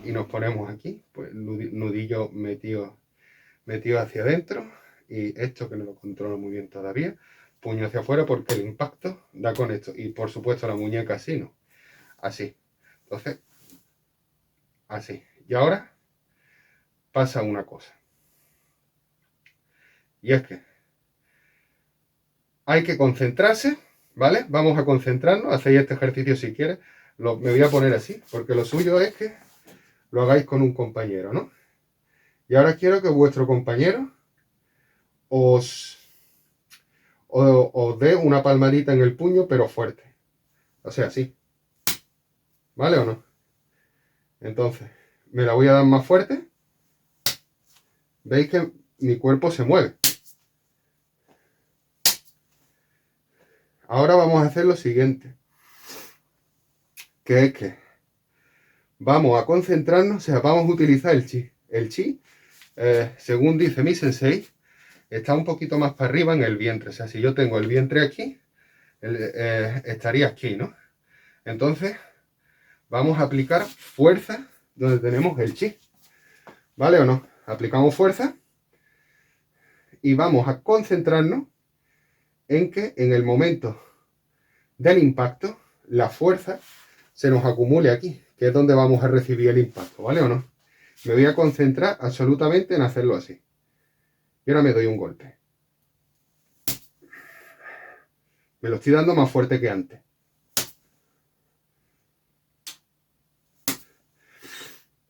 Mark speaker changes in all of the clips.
Speaker 1: Y nos ponemos aquí, pues nudillo metido hacia adentro, y esto que no lo controlo muy bien todavía, puño hacia afuera porque el impacto da con esto, y por supuesto la muñeca así, ¿no? Así. Entonces, así. Y ahora pasa una cosa, y es que hay que concentrarse, ¿vale? Vamos a concentrarnos, hacéis este ejercicio si quieres, me voy a poner así, porque lo suyo es que lo hagáis con un compañero, ¿no? Y ahora quiero que vuestro compañero os dé una palmadita en el puño, pero fuerte. O sea, así. ¿Vale o no? Entonces, me la voy a dar más fuerte. Veis que mi cuerpo se mueve. Ahora vamos a hacer lo siguiente. Que es que vamos a concentrarnos, o sea, vamos a utilizar el chi. El chi, según dice mi sensei, está un poquito más para arriba en el vientre. O sea, si yo tengo el vientre aquí, estaría aquí, ¿no? Entonces, vamos a aplicar fuerza donde tenemos el chi. ¿Vale o no? Aplicamos fuerza y vamos a concentrarnos en que en el momento del impacto la fuerza se nos acumule aquí, que es donde vamos a recibir el impacto, ¿vale o no? Me voy a concentrar absolutamente en hacerlo así. Y ahora me doy un golpe. Me lo estoy dando más fuerte que antes.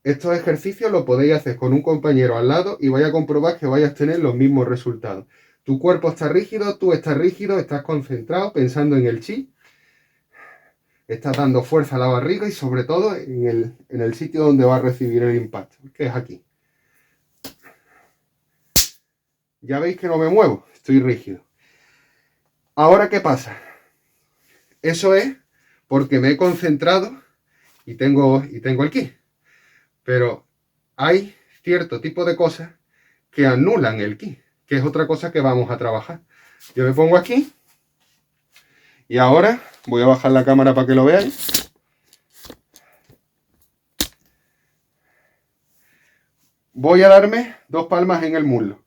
Speaker 1: Estos ejercicios los podéis hacer con un compañero al lado y vais a comprobar que vais a tener los mismos resultados. Tu cuerpo está rígido, tú estás rígido, estás concentrado pensando en el chi. Estás dando fuerza a la barriga y sobre todo en el sitio donde va a recibir el impacto, que es aquí. Ya veis que no me muevo, estoy rígido. Ahora, ¿qué pasa? Eso es porque me he concentrado y tengo el ki. Pero hay cierto tipo de cosas que anulan el ki, que es otra cosa que vamos a trabajar. Yo me pongo aquí Y ahora voy a bajar la cámara para que lo veáis. Voy a darme 2 palmas en el muslo.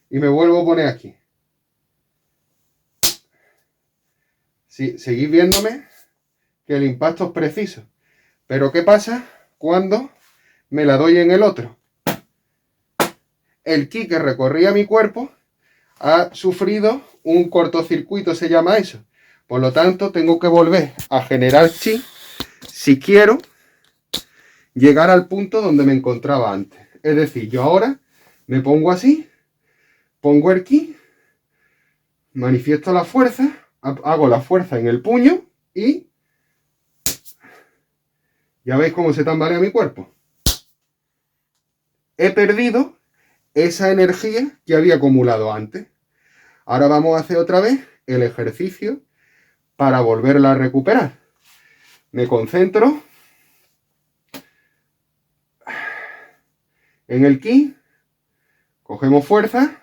Speaker 1: Y me vuelvo a poner aquí. Sí, seguís viéndome que el impacto es preciso. Pero ¿qué pasa cuando me la doy en el otro? El ki que recorría mi cuerpo ha sufrido un cortocircuito, se llama eso. Por lo tanto, tengo que volver a generar chi si quiero llegar al punto donde me encontraba antes. Es decir, yo ahora me pongo así, pongo el ki, manifiesto la fuerza, hago la fuerza en el puño y ya veis cómo se tambalea mi cuerpo. He perdido esa energía que había acumulado antes. Ahora vamos a hacer otra vez el ejercicio para volverla a recuperar. Me concentro en el ki, cogemos fuerza,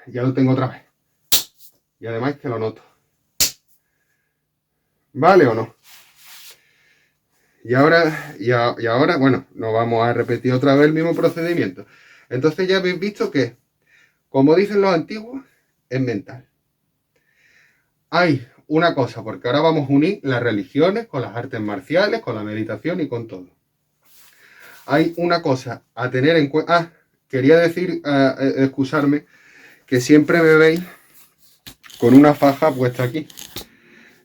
Speaker 1: ya lo tengo otra vez. Y además que lo noto. ¿Vale o no? Y ahora, bueno, no vamos a repetir otra vez el mismo procedimiento. Entonces ya habéis visto que, como dicen los antiguos, es mental. Hay una cosa, porque ahora vamos a unir las religiones con las artes marciales, con la meditación y con todo. Hay una cosa a tener en cuenta. Ah, quería decir, excusarme, que siempre me veis con una faja puesta aquí.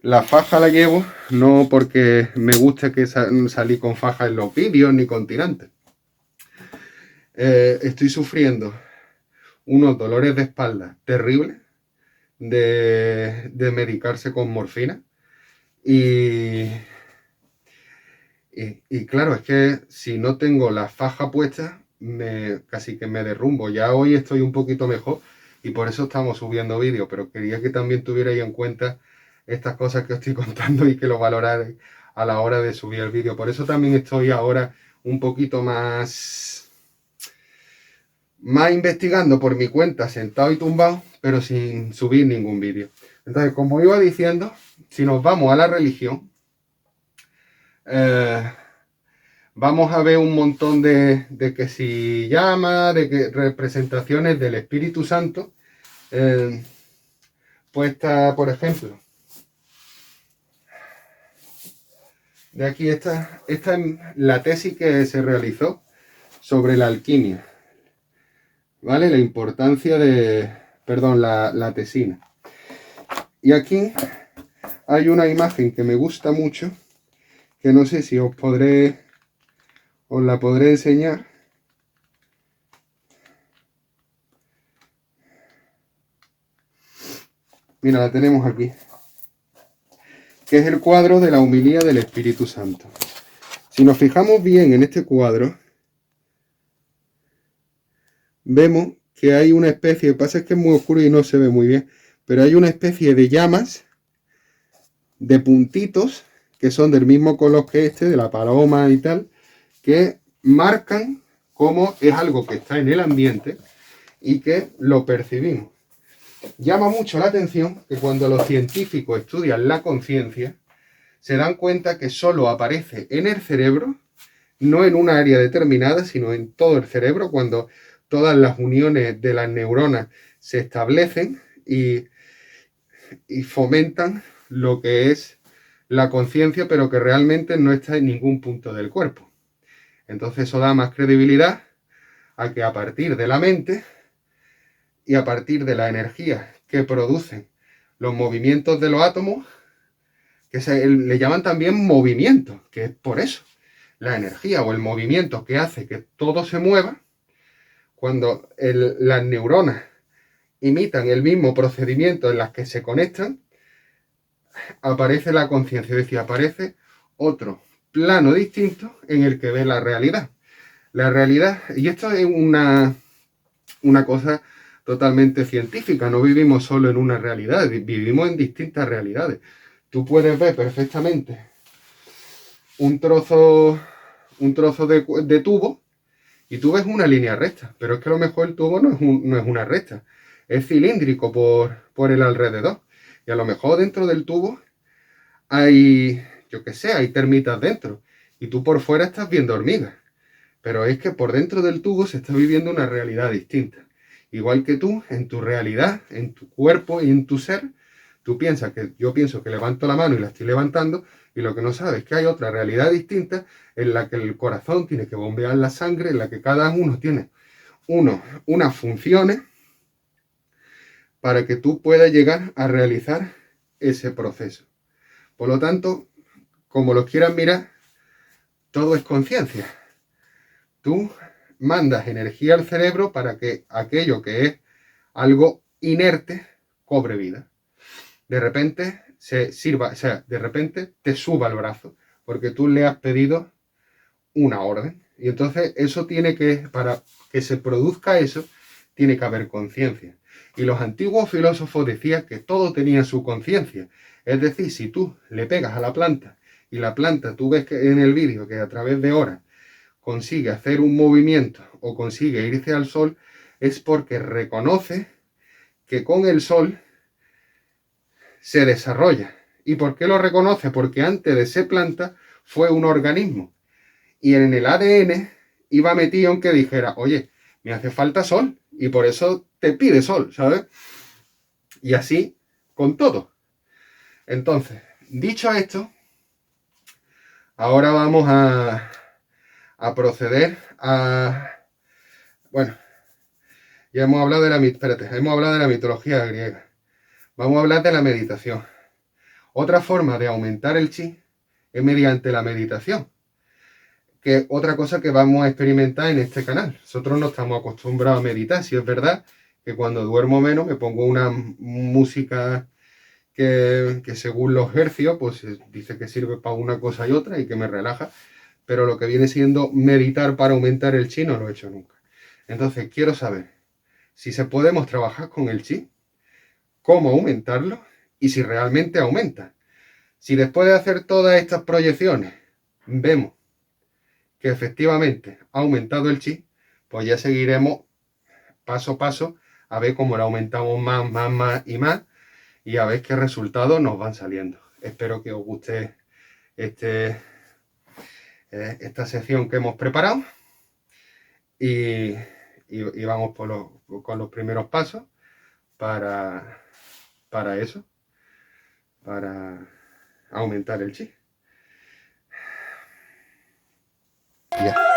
Speaker 1: La faja la llevo no porque me guste que salí con faja en los vídeos ni con tirantes. Estoy sufriendo unos dolores de espalda terribles de medicarse con morfina. Y claro, es que si no tengo la faja puesta, casi que me derrumbo. Ya hoy estoy un poquito mejor y por eso estamos subiendo vídeos, pero quería que también tuvierais en cuenta estas cosas que os estoy contando y que lo valorarais a la hora de subir el vídeo. Por eso también estoy ahora un poquito más investigando por mi cuenta, sentado y tumbado, pero sin subir ningún vídeo. Entonces, como iba diciendo, si nos vamos a la religión, vamos a ver un montón de que si llama, de que representaciones del Espíritu Santo, puesta, por ejemplo, de aquí esta es la tesis que se realizó sobre la alquimia, ¿vale? La importancia de, perdón, la tesina. Y aquí hay una imagen que me gusta mucho, que no sé si os la podré enseñar. Mira, la tenemos aquí, que es el cuadro de la humilía del Espíritu Santo. Si nos fijamos bien en este cuadro, vemos que hay una especie, lo que pasa es que es muy oscuro y no se ve muy bien, pero hay una especie de llamas, de puntitos, que son del mismo color que este, de la paloma y tal, que marcan cómo es algo que está en el ambiente y que lo percibimos. Llama mucho la atención que cuando los científicos estudian la conciencia, se dan cuenta que solo aparece en el cerebro, no en una área determinada, sino en todo el cerebro, cuando todas las uniones de las neuronas se establecen y fomentan lo que es la conciencia, pero que realmente no está en ningún punto del cuerpo. Entonces eso da más credibilidad a que a partir de la mente y a partir de la energía que producen los movimientos de los átomos, que le llaman también movimiento, que es por eso, la energía o el movimiento que hace que todo se mueva, cuando las neuronas imitan el mismo procedimiento en las que se conectan, aparece la conciencia, es decir, aparece otro plano distinto en el que ve la realidad. La realidad, y esto es una cosa totalmente científica, no vivimos solo en una realidad, vivimos en distintas realidades. Tú puedes ver perfectamente un trozo de tubo y tú ves una línea recta, pero es que a lo mejor el tubo no es una recta, es cilíndrico por el alrededor. Y a lo mejor dentro del tubo hay, yo qué sé, hay termitas dentro, y tú por fuera estás viendo hormigas. Pero es que por dentro del tubo se está viviendo una realidad distinta. Igual que tú, en tu realidad, en tu cuerpo y en tu ser, tú piensas que yo pienso que levanto la mano y la estoy levantando, y lo que no sabes es que hay otra realidad distinta en la que el corazón tiene que bombear la sangre, en la que cada uno tiene unas funciones para que tú puedas llegar a realizar ese proceso. Por lo tanto, como lo quieras mirar, todo es conciencia. Tú mandas energía al cerebro para que aquello que es algo inerte cobre vida. De repente se sirva, o sea, de repente te suba el brazo, porque tú le has pedido una orden. Y entonces eso tiene que, para que se produzca eso, tiene que haber conciencia. Y los antiguos filósofos decían que todo tenía su conciencia. Es decir, si tú le pegas a la planta y la planta, tú ves que en el vídeo que a través de horas consigue hacer un movimiento o consigue irse al sol, es porque reconoce que con el sol se desarrolla. ¿Y por qué lo reconoce? Porque antes de ser planta fue un organismo. Y en el ADN iba metido en que dijera, oye, me hace falta sol. Y por eso te pide sol, ¿sabes? Y así con todo. Entonces, dicho esto, ahora vamos a proceder a... Bueno, ya hemos hablado de hemos hablado de la mitología griega. Vamos a hablar de la meditación. Otra forma de aumentar el chi es mediante la meditación, que es otra cosa que vamos a experimentar en este canal. Nosotros no estamos acostumbrados a meditar, si es verdad que cuando duermo menos me pongo una música que según los hercios, pues dice que sirve para una cosa y otra y que me relaja, pero lo que viene siendo meditar para aumentar el chi no lo he hecho nunca. Entonces quiero saber si se podemos trabajar con el chi, cómo aumentarlo y si realmente aumenta. Si después de hacer todas estas proyecciones vemos que efectivamente ha aumentado el chi, pues ya seguiremos paso a paso a ver cómo lo aumentamos más y más y a ver qué resultados nos van saliendo. Espero que os guste esta sección que hemos preparado y vamos con los primeros pasos para eso, para aumentar el chi. Ya.